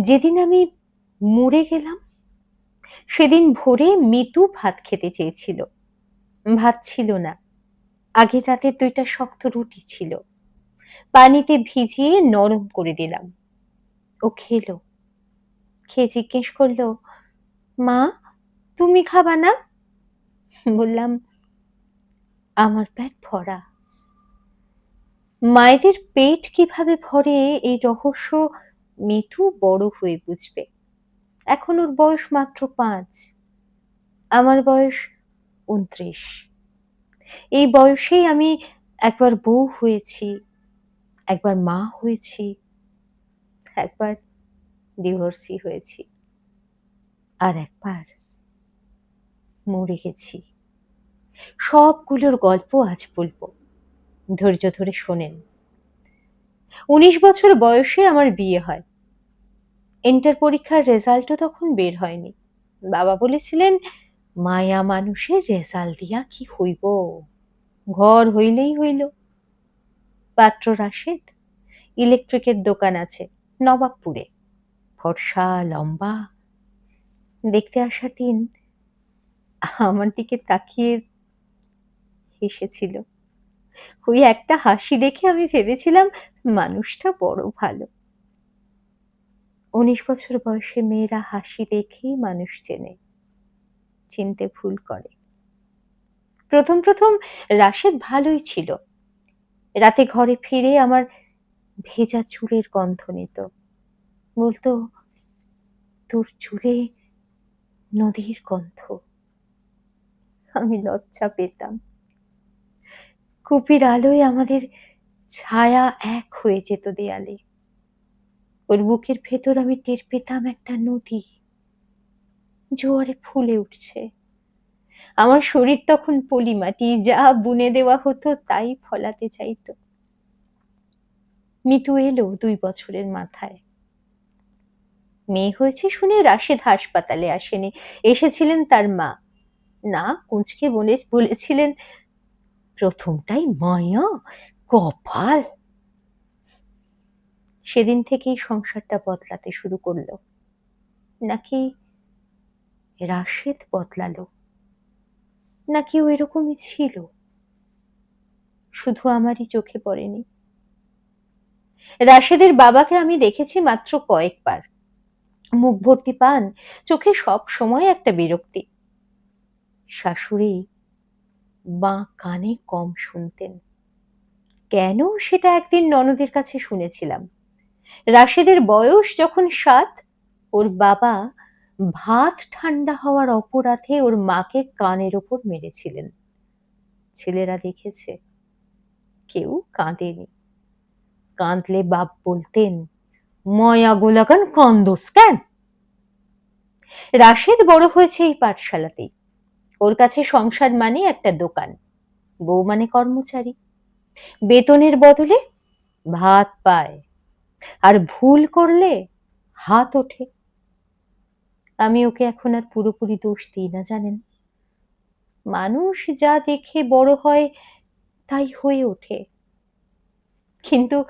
যেদিন আমি মরে গেলাম সেদিন ভোরে মিতু ভাত খেতে চেয়েছিল। ভাত ছিল না। আগের রাতের ২ টা শক্ত রুটি ছিল। পানিতে ভিজিয়ে নরম করে দিলাম। ও খেলো। খেয়ে জিজ্ঞেস করল, "মা, তুমি খাবা না?" বললাম, "আমার পেট ভরা।" মায়েদের পেট কিভাবে ভরে এই রহস্য মিঠু বড় হয়ে বুঝবে। এখন ওর বয়স মাত্র ৫। আমার বয়স ২৯। এই বয়সেই আমি একবার বউ হয়েছি, একবার মা হয়েছি, একবার ডিভোর্সি হয়েছি, আর একবার মরে গেছি। সবগুলোর গল্প আজ বলব। ধৈর্য ধরে শোনেন। ১৯ বছর বয়সে আমার বিয়ে হয়। ইন্টার পরীক্ষার রেজাল্টও তখন বের হয়নি। বাবা বলেছিলেন, "মায়া মানুষের রেজাল্ট দিয়া কি হইব? ঘর হইলেই হইল।" পাত্র রাশেদ, ইলেকট্রিকের দোকান আছে নবাবপুরে। ফর্সা, লম্বা। দেখতে আসার দিন আমার দিকে তাকিয়ে হেসেছিল। ওই একটা হাসি দেখে আমি ভেবেছিলাম মানুষটা বড় ভালো। ১৯ বছর বয়সে মেয়েরা হাসি দেখেই মানুষ চেনে, চিনতে ভুল করে। ১ম রাশেদ ভালোই ছিল। রাতে ঘরে ফিরে আমার ভেজা চুলের গন্ধ নিত। বলতো, "তোর চুলে নদীর গন্ধ।" আমি লজ্জা পেতাম। কুপির আলোয় আমাদের ছায়া এক হয়ে যেত দেয়ালে। ওর বুকের ভেতর আমি টের পেতাম একটা নদী জোয়ারে ফুলে উঠছে। আমার শরীর তখন পলিমাটি, যা বুনে দেওয়া হতো তাই ফলাতে চাইতো। মিতু এলো ২ বছরের মাথায়। মেয়ে হয়েছে শুনে রাশেদ হাসপাতালে আসেনি, এসেছিলেন তার মা। না কুঁচকে বলেছিলেন, "প্রথমটাই মায়া, কপাল।" সেদিন থেকেই সংসারটা বদলাতে শুরু করলো। নাকি রাশেদ বদলালো, নাকি ও এরকমই ছিল, শুধু আমারই চোখে পড়েনি। রাশেদের বাবাকে আমি দেখেছি মাত্র কয়েকবার। মুখ ভর্তি পান, চোখে সব সময় একটা বিরক্তি। শাশুড়ি মা কানে কম শুনতেন। কেন সেটা একদিন ননদের কাছে শুনেছিলাম। রাশেদের বয়স যখন ৭, ওর বাবা ভাত ঠান্ডা হওয়ার অপরাধে ওর মাকে কানের ওপর মেরেছিলেন। ছেলেরা দেখেছে, কেউ কাঁদেনি। কাঁদলে বাপ বলতেন, "ময়া গোলাকান কান্দোস কেন?" রাশেদ বড় হয়েছে এই পাঠশালাতেই। ওর কাছে সংসার মানে একটা দোকান, বউ মানে কর্মচারী। বেতনের বদলে ভাত পায়, আর ভুল করলে হাত ওঠে। আমি ওকে এখন আর পুরোপুরি দোষ দিই না জানেন। মানুষ যা দেখে বড় হয় তাই হয়ে ওঠে। কিন্তু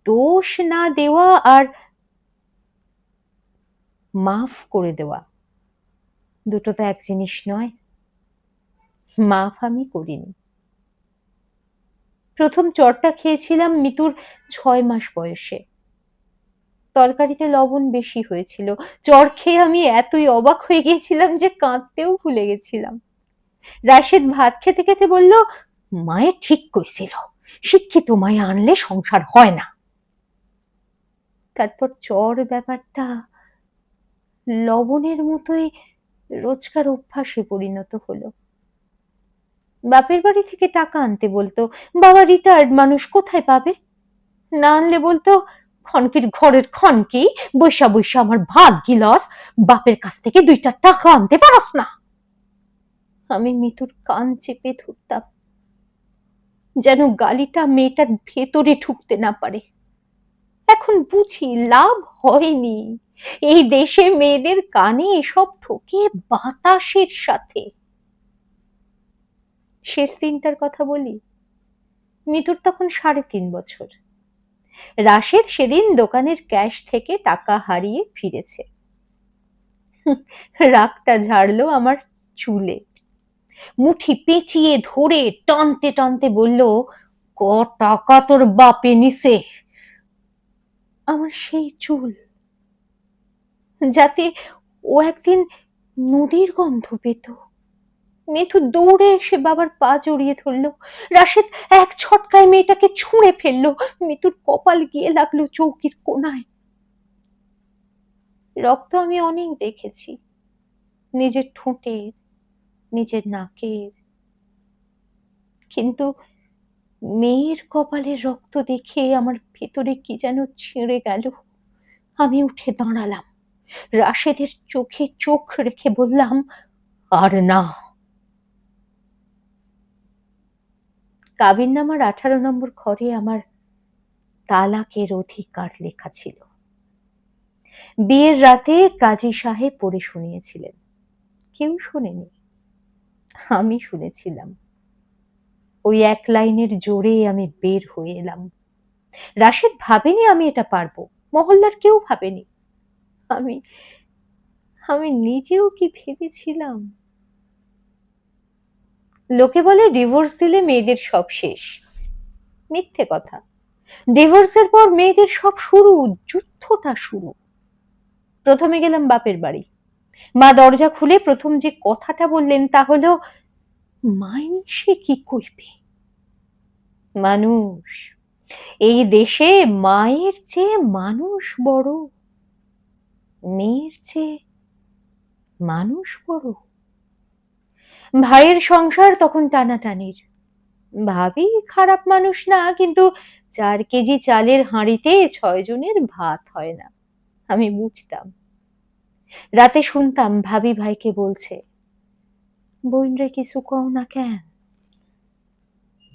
দোষ না দেওয়া আর মাফ করে দেওয়া দুটো তো এক জিনিস নয়। মাফ আমি করিনি। ১ম চড়টা খেয়েছিলাম মিতুর ৬ মাস বয়সে। তরকারিতে লবণ বেশি হয়েছিল। চড় খেয়ে আমি এতই অবাক হয়ে গিয়েছিলাম যে কাঁদতেও ভুলে গেছিলাম। রাশেদ ভাত খেতে খেতে বলল, "মায়ে ঠিক কইছিল, শিক্ষিত মায়ে আনলে সংসার হয় না।" তারপর চড় ব্যাপারটা লবণের মতোই রোজকার অভ্যাসে পরিণত হলো। বাপের বাড়ি থেকে টাকা আনতে বলতো, বাবা রিটায়ার্ড মানুষ কোথায় পাবে? না আনলে বলতো, "খনকির ঘরের খনকি, বইসা বইসা আমার ভাত গিলস, বাপের কাছ থেকে ২ টা টাকা আনতে পারস না।" আমি মিতুর কান চেপে ধরতাম, যেন গালিটা মেয়েটার ভেতরে ঢুকতে না পারে। এখন বুঝি লাভ হয়নি। এই দেশে মেয়েদের কানে এসব ঢোকে বাতাসের সাথে। শেষ দিনটার কথা বলি। মিতুর তখন ৩.৫ বছর। রাশেদ সেদিন দোকানের ক্যাশ থেকে টাকা হারিয়ে ফিরেছে। রাগটা ঝাড়লো আমার চুলে, মুঠি পেঁচিয়ে ধরে টানতে টানতে বলল, ক টাকা তোর বাপে নিছে? আমার সেই চুল, যাতে ও একদিন নদীর গন্ধ পেত। মিঠু দৌড়ে এসে বাবার পা জড়িয়ে ধরলো। রাশেদ এক ছটকায় মেয়েটাকে ছুঁড়ে ফেললো। মিতুর কপাল গিয়ে লাগলো চৌকির কোনায়। রক্ত আমি অনেক দেখেছি, নিজের ঠোঁটের, নিজের নাকের, কিন্তু মেয়ের কপালের রক্ত দেখে আমার ভেতরে কি যেন ছিঁড়ে গেল। আমি উঠে দাঁড়ালাম, রাশেদের চোখে চোখ রেখে বললাম, আর না। কাবিননামার 18 নম্বর ঘরে আমার তালাকের অধিকার লেখা ছিল। বিয়ের রাতে কাজী সাহেব পড়ে শুনিয়েছিলেন। কেউ শোনেনি, আমি শুনেছিলাম। ওই এক লাইনের জোরে আমি বের হয়ে এলাম। রাশেদ ভাবেনি আমি এটা পারবো, মহল্লার কেউ ভাবেনি। আমি আমি নিজেও কি ভেবেছিলাম। লোকে বলে ডিভোর্স দিলে মেয়েদের সব শেষ। মিথ্যে কথা। ডিভোর্সের পর মেয়েদের সব শুরু, যুদ্ধটা শুরু। প্রথমে গেলাম বাপের বাড়ি। মা দরজা খুলে প্রথম যে কথাটা বললেন তা হলো, মাইনষে কি কইবে? মানুষ, এই দেশে মায়ের চেয়ে মানুষ বড়, মেয়ের চেয়ে মানুষ বড়। ভাইয়ের সংসার তখন টানাটানির। ভাবি খারাপ মানুষ না, কিন্তু 4 কেজি চালের হাঁড়িতে 6 জনের ভাত হয় না, আমি বুঝতাম। রাতে শুনতাম ভাবি ভাইকে বলছে, বইনরে কিছু কও না কেন?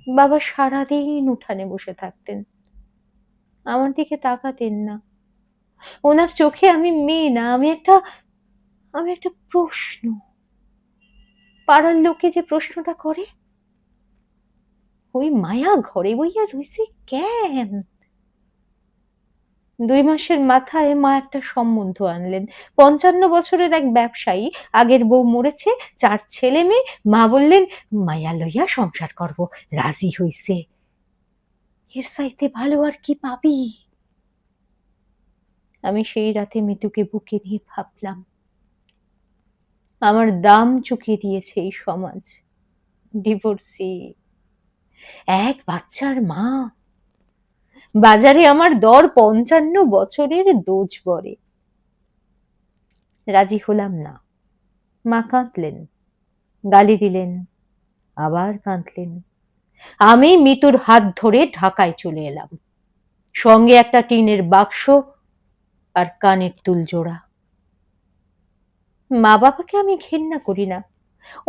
বাবা সারাদিন উঠানে বসে থাকতেন, আমার দিকে তাকাতেন না। ওনার চোখে আমি মেয়ে না, আমি একটা প্রশ্ন। পাড়ার লোকে যে প্রশ্নটা করে, ওই মায়া ঘরে বইয়া রইছে কেন? 2 মাসের মাথায় মা একটা সম্বন্ধ আনলেন। 55 বছরের এক ব্যবসায়ী, আগের বউ মরেছে, 4 ছেলে মেয়ে। মা বললেন, মায়া লইয়া সংসার করব, রাজি হইছে। এর চাইতে ভালো আর কি পাবি? আমি সেই রাতে মিতুকে বুকে নিয়ে ভাবলাম, আমার দাম চুকিয়ে দিয়েছে এই সমাজ। ডিভোর্সি, এক বাচ্চার মা, বাজারে আমার দর 55 বছরের দোজ বরে। রাজি হলাম না। মা কাঁদলেন, গালি দিলেন, আবার কাঁদলেন। আমি মিতুর হাত ধরে ঢাকায় চলে এলাম, সঙ্গে একটা টিনের বাক্স আর কানের দুল জোড়া। মা বাবাকে আমি ঘেন্না করি না,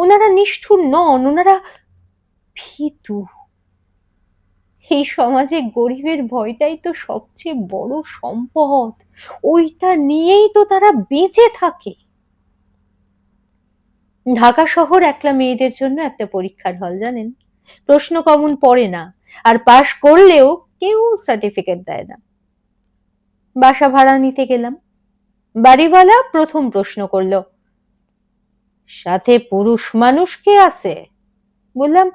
ওনারা নিষ্ঠুর নন, ওনারা ভীতু। এই সমাজে গরিবের ভয়টাই তো সবচেয়ে বড় সম্পদ, ওইটা নিয়েই তো তারা বেঁচে থাকে। ঢাকা শহর একলা মেয়েদের জন্য একটা পরীক্ষার হল, জানেন? প্রশ্ন কমন পড়ে না, আর পাশ করলেও কেউ সার্টিফিকেট দেয় না। বাসা ভাড়া নিতে গেলাম, বাড়িওয়ালা প্রথম প্রশ্ন করলো, সাথে পুরুষ মানুষ কে আছে? বললাম,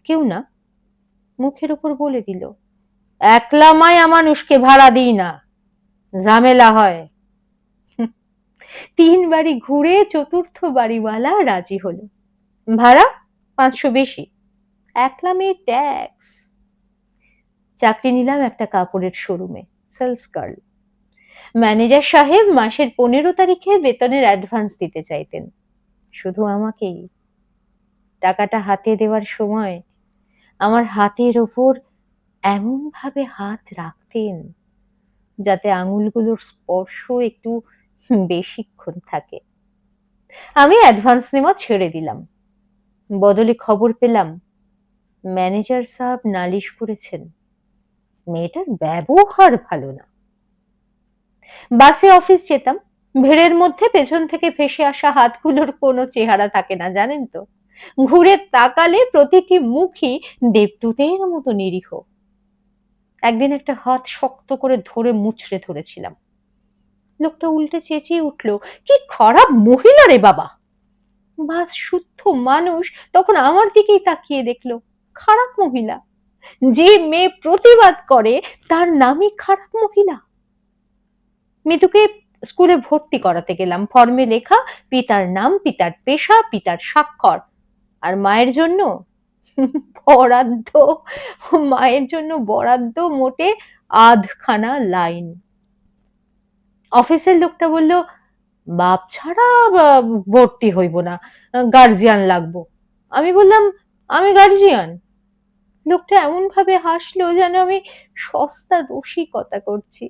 কেউ না। মুখের উপর বলে দিল, একলা মায়া মানুষকে ভাড়া দিই না, ঝামেলা হয়। 3 বাড়ি ঘুরে চতুর্থ বাড়িওয়ালা রাজি হলো। ভাড়া 500 বেশি, একলা মেয়ে ট্যাক্স। চাকরি নিলাম একটা কাপড়ের শোরুমে, সেলস গার্ল। ম্যানেজার সাহেব মাসের 15 তারিখে বেতনের অ্যাডভান্স দিতে চাইতেন, শুধু আমাকেই। টাকাটা হাতে দেওয়ার সময় আমার হাতের ওপর এমন ভাবে হাত রাখতেন যাতে আঙুলগুলোর স্পর্শ একটু বেশিক্ষণ থাকে। আমি অ্যাডভান্স নেওয়া ছেড়ে দিলাম। বদলে খবর পেলাম ম্যানেজার সাহেব নালিশ করেছেন, মেয়েটার ব্যবহার ভালো না। বাসে অফিস যেতাম, ভিড়ের মধ্যে পেছন থেকে ভেসে আসা হাতগুলোর কোনো চেহারা থাকে না, জানেন তো। ঘুরে তাকালে প্রতিটি মুখই দেবদূতের মতো নিরীহ। একদিন একটা হাত শক্ত করে ধরে মুচড়ে ধরেছিলাম। লোকটা উল্টে চেঁচিয়ে উঠল, কি খারাপ মহিলা রে বাবা! বাস শুদ্ধ মানুষ তখন আমার দিকেই তাকিয়ে দেখলো। খারাপ মহিলা? যে মেয়ে প্রতিবাদ করে তার নামই খারাপ মহিলা? মিতুকে স্কুলে ভর্তি করাতে গেলাম। ফর্মে লেখা পিতার নাম, পিতার পেশা, পিতার স্বাক্ষর। আর মায়ের জন্য বরাদ্দ, মায়ের জন্য বরাদ্দ মোটে আধখানা লাইন। অফিসের লোকটা বলল, বাপ ছাড়া ভর্তি হইব না, গার্জিয়ান লাগবো। আমি বললাম, আমি গার্জিয়ান? লোকটা এমন ভাবে হাসলো যেন আমি সস্তা রসিকতা করছি।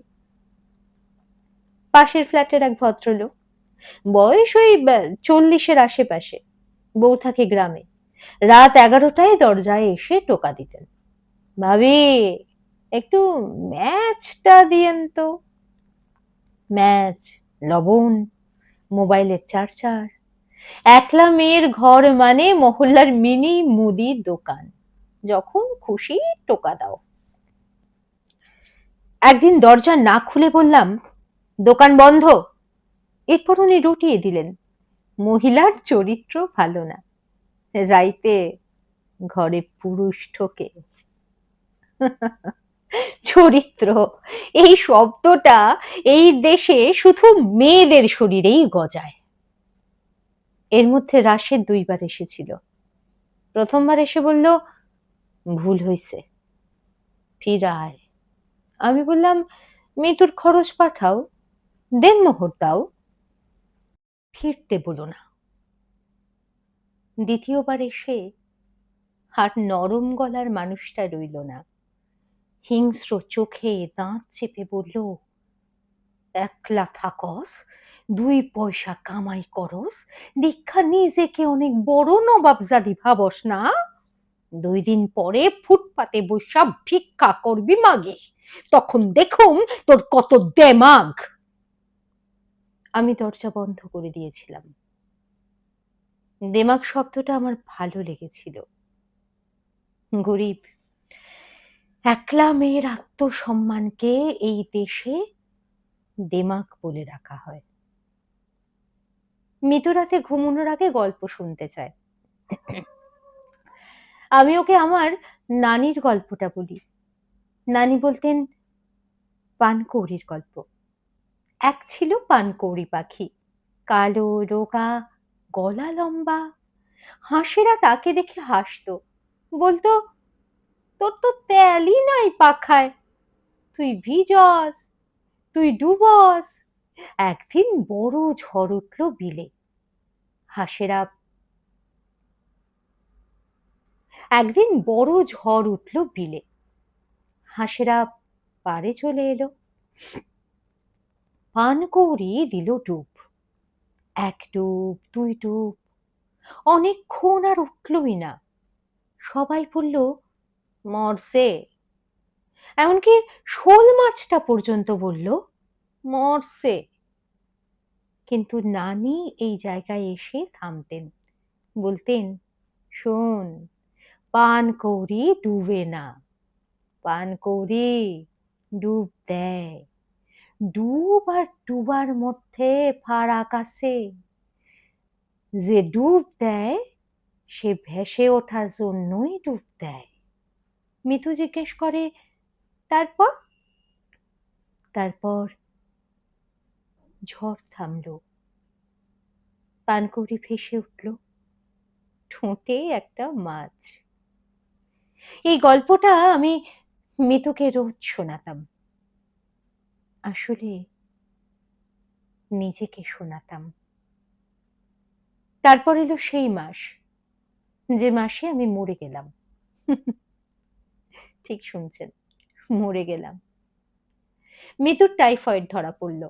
পাশের ফ্ল্যাটের এক ভদ্রলোক, বয়স ওই 40-এর আশেপাশে, বউ থাকে গ্রামে, রাত 11টায় দরজায় এসে টোকা দিতেন, ভাবি একটু ম্যাচটা দিয়েন তো। ম্যাচ, লবণ, মোবাইলের চার্জার। একলা মেয়ের ঘর মানে মহল্লার মিনি মুদি দোকান, যখন খুশি টোকা দাও। একদিন দরজা না খুলে বললাম, দোকান বন্ধ। এরপর উনি রটিয়ে দিলেন, মহিলার চরিত্র ভালো না, রাইতে ঘরে পুরুষ ঢোকে। চরিত্র, এই শব্দটা এই দেশে শুধু মেয়েদের শরীরেই গজায়। এর মধ্যে রাশেদ 2বার এসেছিল। প্রথমবার এসে বলল, ভুল হইছে, ফির আয়। আমি বললাম, মিতুর খরচ পাঠাও, দেনমোহর দাও, ফিরতে বলো না। দ্বিতীয়বার এসে আর নরম গলার মানুষটা রইল না। হিংস্র চোখে দাঁত চেপে বলল, একলা থাকস, 2 পয়সা কামাই করস, দীক্ষা নিজেকে অনেক বড় নবাবজাদি ভাবস না? 2 দিন পরে ফুটপাতে বৈশা ভিক্ষা করবি মাগে, তখন দেখুম তোর কত দেমাগ। আমি দরজা বন্ধ করে দিয়েছিলাম। দেমাগ শব্দটা আমার ভালো লেগেছিল। গরিব একলা মেয়ের আত্মসম্মানকে এই দেশে দেমাগ বলে রাখা হয়। মিতু রাতে ঘুমানোর আগে গল্প শুনতে চায়। আমি ওকে আমার নানির গল্পটা বলি। নানি বলতেন, পানকৌড়ির গল্প। এক ছিল পানকৌড়ি পাখি, কালো রোগা, গলা লম্বা। হাঁসেরা তাকে দেখে হাসতো, বলতো, তোর তো তেলই নাই পাখায়, তুই ভিজস, তুই ডুবস। একদিন বড় ঝড় উঠল বিলে। হাঁসেরা একদিন বড় ঝড় উঠল বিলে। হাঁসেরা পাড়ে চলে এলো। পানকৌড়ি দিল ডুব। 1 ডুব, 2 ডুব, অনেকক্ষণ আর উঠলই না। সবাই বলল, মরছে। এমনকি শোল মাছটা পর্যন্ত বলল, মরছে। কিন্তু নানি এই জায়গায় এসে থামতেন, বলতেন, শোন, পানকৌড়ি ডুবে না, পানকৌড়ি ডুব দেয়। ডুব আর ডুবার মধ্যে ফারাক আছে। যে ডুব দেয় সে ভেসে ওঠার জন্যই ডুব দেয়। মিতু জিজ্ঞেস করে, তারপর? তারপর ঝড় থামলো, পানকৌড়ি ভেসে উঠল, ঠোঁটে একটা মাছ। এই গল্পটা আমি মিতুকে রোজ শোনাতাম। আসলে নিজেকে শোনাতাম। তারপর এলো সেই মাস, যে মাসে আমি মরে গেলাম। ঠিক শুনছেন, মরে গেলাম। মিতুর টাইফয়েড ধরা পড়ল।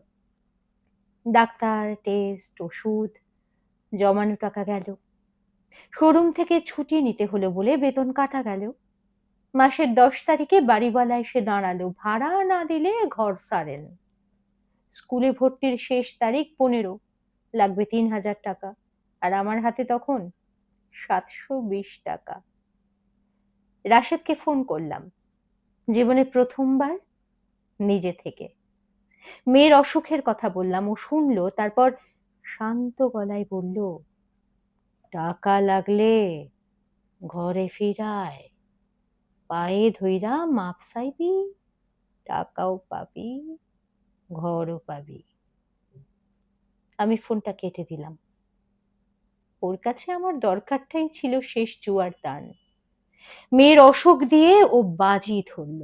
ডাক্তার, টেস্ট, ওষুধ, জমানো টাকা গেল। শোরুম থেকে ছুটি নিতে হলো বলে বেতন কাটা গেল। মাসের 10 তারিখে বাড়িওয়ালা এসে দাঁড়ালো, ভাড়া না দিলে ঘর ছাড়েন। স্কুলে ভর্তির শেষ তারিখ 15, লাগবে 3000 টাকা। আর আমার হাতে তখন 720 টাকা। রাশেদকে ফোন করলাম, জীবনে প্রথমবার নিজে থেকে। মেয়ের অসুখের কথা বললাম, ও শুনল, তারপর শান্ত গলায় বলল, টাকা লাগলে ঘরে ফিরায়, পায়ে ধইরা মাপ চাইবি, টাকাও পাবি, ঘরও পাবি। আমি ফোনটা কেটে দিলাম। ওর কাছে আমার দরকারটাই ছিল শেষ জুয়ার দান। মেয়ের অসুখ দিয়ে ও বাজি ধরল।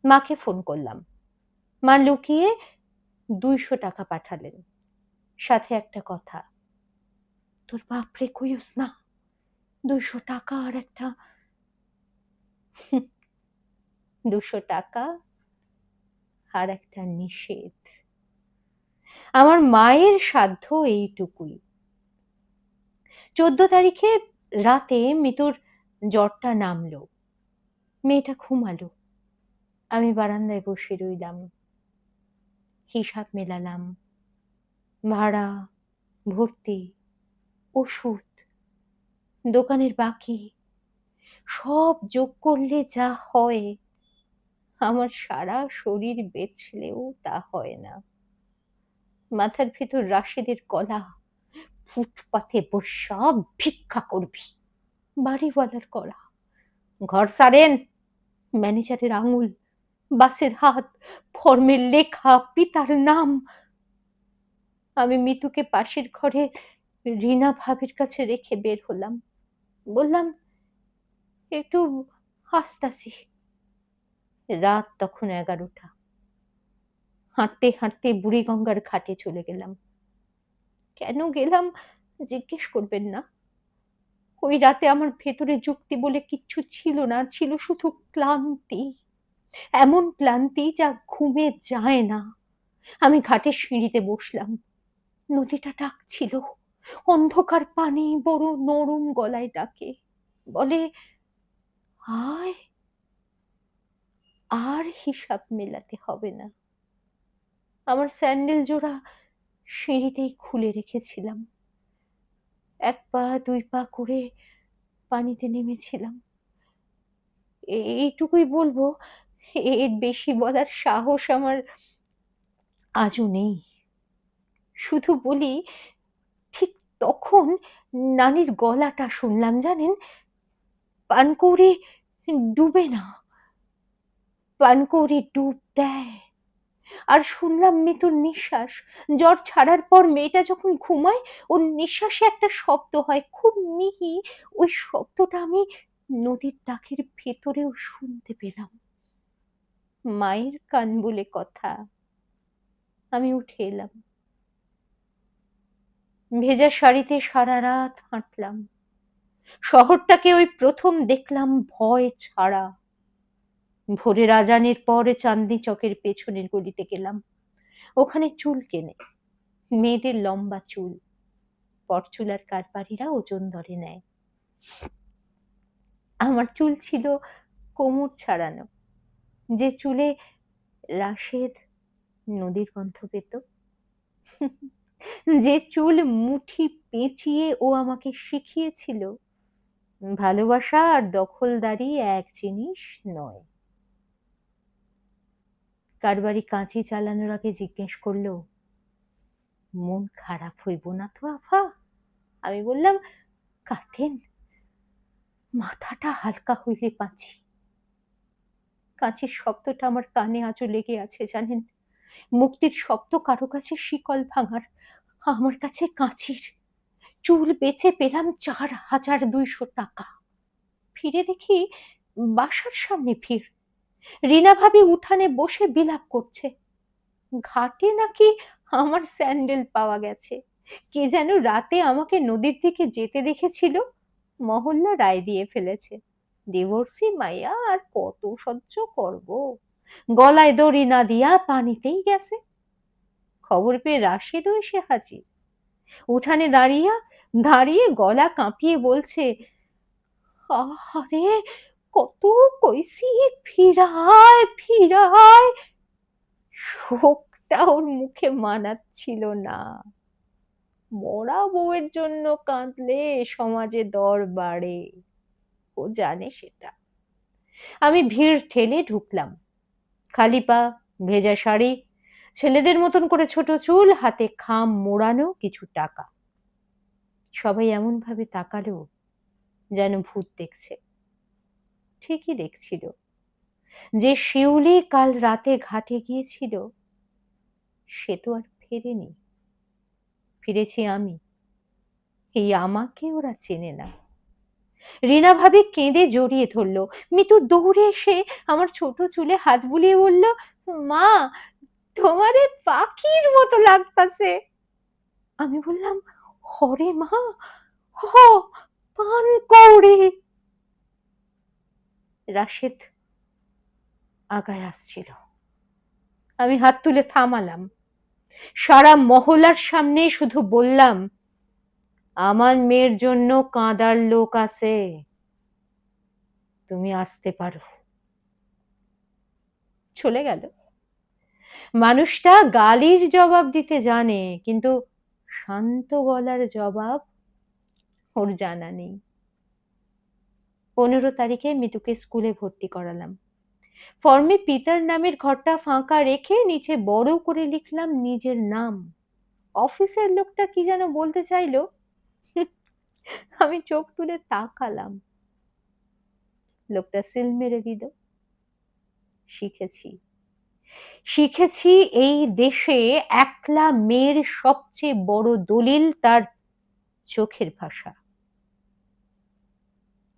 মাকে ফোন করলাম। মা লুকিয়ে 200 টাকা পাঠালেন, সাথে একটা কথা, তোর বাপরে কইস না, 200 টাকা আর একটা 200 টাকা আর একটা নিষেধ। আমার মায়ের সাধ্য এইটুকুই। 14 তারিখে রাতে মিতুর জ্বরটা নামলো, মেয়েটা ঘুমালো, আমি বারান্দায় বসে রইলাম। হিসাব মেলালাম, ভাড়া, ভর্তি, ওষুধ, দোকানের বাকি, সব যোগ করলে যা হয়, আমার সারা শরীর বেচলেও তা হয় না। মাথার ভিতর রাশেদের গলা, ফুটপাতে বসা ভিক্ষা করবি, বাড়িওয়ালার গলা, ঘর সারেন, ম্যানেজারের আঙুল, বাসের হাত, ফর্মের লেখা, পিতার নাম। আমি মিতুকে পাশের ঘরে রিনা ভাবির কাছে রেখে বের হলাম। বললাম, একটু হাসতাছি। রাত তখন 11টা। হাঁটতে হাঁটতে বুড়িগঙ্গার ঘাটে চলে গেলাম। কেন গেলাম জিজ্ঞেস করবেন না। ওই রাতে আমার ভেতরে যুক্তি বলে কিচ্ছু ছিল না, ছিল শুধু ক্লান্তি। এমন ক্লান্তি যা ঘুমে যায় না। আমি ঘাটের সিঁড়িতে বসলাম। নদীটা ডাকছিল, অন্ধকার পানি বড় নরম গলায় ডাকে, বলে, আয়, আর হিসাব মেলাতে হবে না। আমার স্যান্ডেল জোড়া সিঁড়িতেই খুলে রেখেছিলাম। 1 পা 2 পা করে পানিতে নেমেছিলাম। এইটুকুই বলবো, এর বেশি বলার সাহস আমার আজও নেই। শুধু বলি, ঠিক তখন নানির গলাটা শুনলাম, জানেন, পানকৌড়ি ডুবে না, পানকৌড়ি ডুব দেয়। আর শুনলাম মিতুর নিঃশ্বাস। জ্বর ছাড়ার পর মেয়েটা যখন ঘুমায়, ওর নিঃশ্বাসে একটা শব্দ হয়, খুব মিহি। ওই শব্দটা আমি নদীর ডাকের ভেতরেও শুনতে পেলাম। মায়ের কান বলে কথা। আমি উঠে এলাম। ভেজা শাড়িতে সারা রাত হাঁটলাম। শহরটাকে ওই প্রথম দেখলাম ভয় ছাড়া। ভোরের আজানের পরে চাঁদনি চকের পেছনের গলিতে গেলাম। ওখানে চুল কেনে, মেয়েদের লম্বা চুল। পরচুলার কারবারিরা ওজন দরে নেয়। আমার চুল ছিল কোমর ছাড়ানো, যে চুলে রাশেদ নদীর গন্ধ পেত, যে চুল মুঠি পেঁচিয়ে ও আমাকে শিখিয়েছিল, ভালোবাসা আর দখলদারি এক জিনিস নয়। কারবারি কাঁচি চালানোর আগে জিজ্ঞেস করলো, মন খারাপ হইব না তো আফা? আমি বললাম, কাটেন, মাথাটা হালকা হইলে বাঁচি। কাঁচির শব্দটা আমার কানে আজও লেগে আছে, জানেন। মুক্তির শব্দ কারো কাছে শিকল ভাঙার, আমার কাছে কাঁচির। চুল বেচে পেলাম 4,200 টাকা। ফিরে দেখি বাসার সামনে ভিড়। রিনা ভাবি উঠানে বসে বিলাপ করছে। ঘাটে নাকি আমার স্যান্ডেল পাওয়া গেছে। কে যেন রাতে আমাকে নদীর দিকে যেতে দেখেছিল, মহল্লা রায় দিয়ে ফেলেছে। ডিভোর্সি মাইয়া, আর কত সহ্য করব। গলায় দড়ি না দিয়া পানিতেই গেছে। খবর পেয়ে রাশেদও এসে হাজির। উঠানে দাঁড়িয়ে দাঁড়িয়ে গলা কাঁপিয়ে বলছে, আরে কত কইছি, ফিরায় ফিরায়। শোকটা ওর মুখে মানাচ্ছিল না। মরা বউয়ের জন্য কাঁদলে সমাজে দর বাড়ে, ও জানে সেটা। আমি ভিড় ঠেলে ঢুকলাম। খালি পা, ভেজা শাড়ি, ছেলেদের মতন করে ছোট চুল, হাতে খাম মোড়ানো কিছু টাকা। সবাই এমনভাবে তাকালো যেন ভূত দেখছে। ঠিকই দেখছিল। যে শিউলি কাল রাতে ঘাটে গিয়েছিল সে তো আর ফেরেনি। ফিরেছি আমি। এই আমাকে ওরা চেনে না। রিনা ভাবি কেঁদে জড়িয়ে ধরল। মিতু দৌড়ে এসে আমার ছোট চুলে হাত বুলিয়ে বলল, মা, তোমারে পাখির মতো লাগতাছে। আমি বললাম, হরে মা, হ, পান কৌড়ি। রাশেদ আগায় আসছিল। আমি হাত তুলে থামালাম। সারা মহলার সামনে শুধু বললাম, আমার মেয়ের জন্য কাঁদার লোক আছে, তুমি আসতে পারো। চলে গেল। মানুষটা গালির জবাব দিতে জানে, কিন্তু শান্ত গলার জবাব ওর জানা নেই। 15 তারিখে মিতুকে স্কুলে ভর্তি করালাম। ফর্মে পিতার নামের ঘরটা ফাঁকা রেখে নিচে বড় করে লিখলাম নিজের নাম। অফিসের লোকটা কি যেন বলতে চাইলো, আমি চোখ তুলে তাকালাম। লোকটা সিল মেরে দিল। শিখেছি, শিখেছি এই দেশে একলা মেয়ের সবচেয়ে বড় দলিল তার চোখের ভাষা।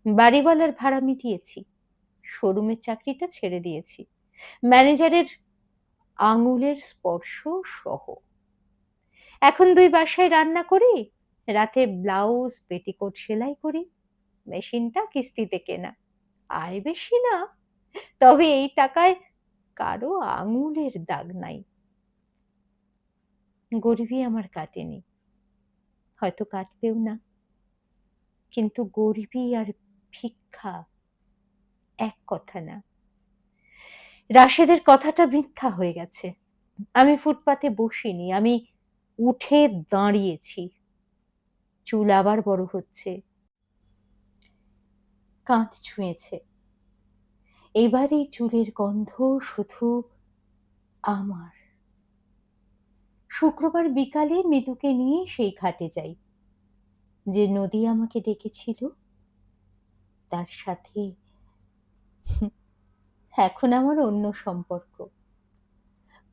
বাড়িওয়ালার ভাড়া মিটিয়েছি, শোরুমের চাকরিটা ছেড়ে দিয়েছি, ম্যানেজারের আঙুলের স্পর্শ সহ। এখন 2 বাসায় রান্না করি, রাতে ব্লাউজ পেটিকোট সেলাই করি। মেশিনটা কিস্তিতে কেনা। আয় বেশি না, তবে এই টাকায় কারো আঙুলের দাগ নাই। গরিবই আমার কাটেনি, হয়তো কাটবেও না, কিন্তু গরিবই আর ভিক্ষা এক কথা না। রাশেদের কথাটা মিথ্যা হয়ে গেছে। আমি ফুটপাতে বসিনি, আমি উঠে দাঁড়িয়েছি। চুল আবার বড় হচ্ছে, কাঁধ ছুঁয়েছে। এবার এই চুলের গন্ধ শুধু আমার। শুক্রবার বিকালে মৃদুকে নিয়ে সেই ঘাটে যাই, যে নদী আমাকে ডেকেছিল তার সাথে। এখন আমার অন্য সম্পর্ক।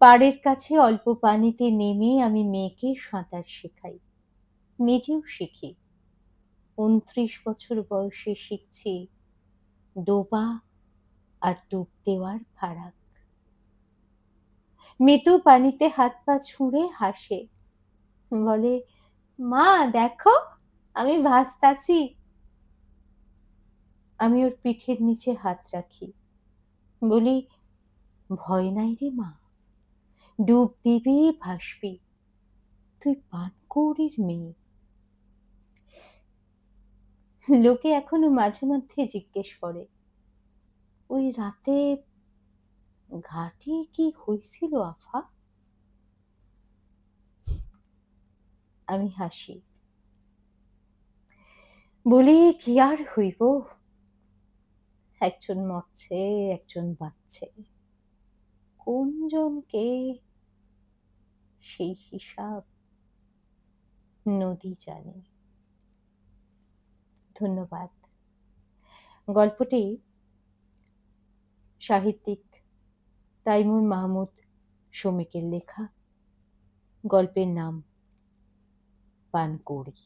পাড়ের কাছে অল্প পানিতে নেমে আমি মেয়েকে সাঁতার শেখাই, নিজেও শিখি। 29 বছর বয়সে শিখছি ডোবা আর ডুব দেওয়ার ফারাক। মিতু পানিতে হাত পা ছুঁড়ে হাসে, বলে, মা দেখো, আমি ভাসতাছি। আমি ওর পিঠের নিচে হাত রাখি, বলি, ভয় নাই রে মা, ডুব দিবি ভাসবি, তুই পানকৌড়ির মেয়ে। লোকে এখনো মাঝে মধ্যে জিজ্ঞেস করে, ওই রাতে ঘাটে কি হয়েছিল আফা? আমি হাসি, বলি, কি আর হইব, একজন মরছে, একজন বাঁচছে, কোন জনকে সেই হিসাব নদী জানে। ধন্যবাদ। গল্পটি সাহিত্যিক তাইমুর মাহমুদ শমীকের লেখা। গল্পের নাম পানকৌড়ি।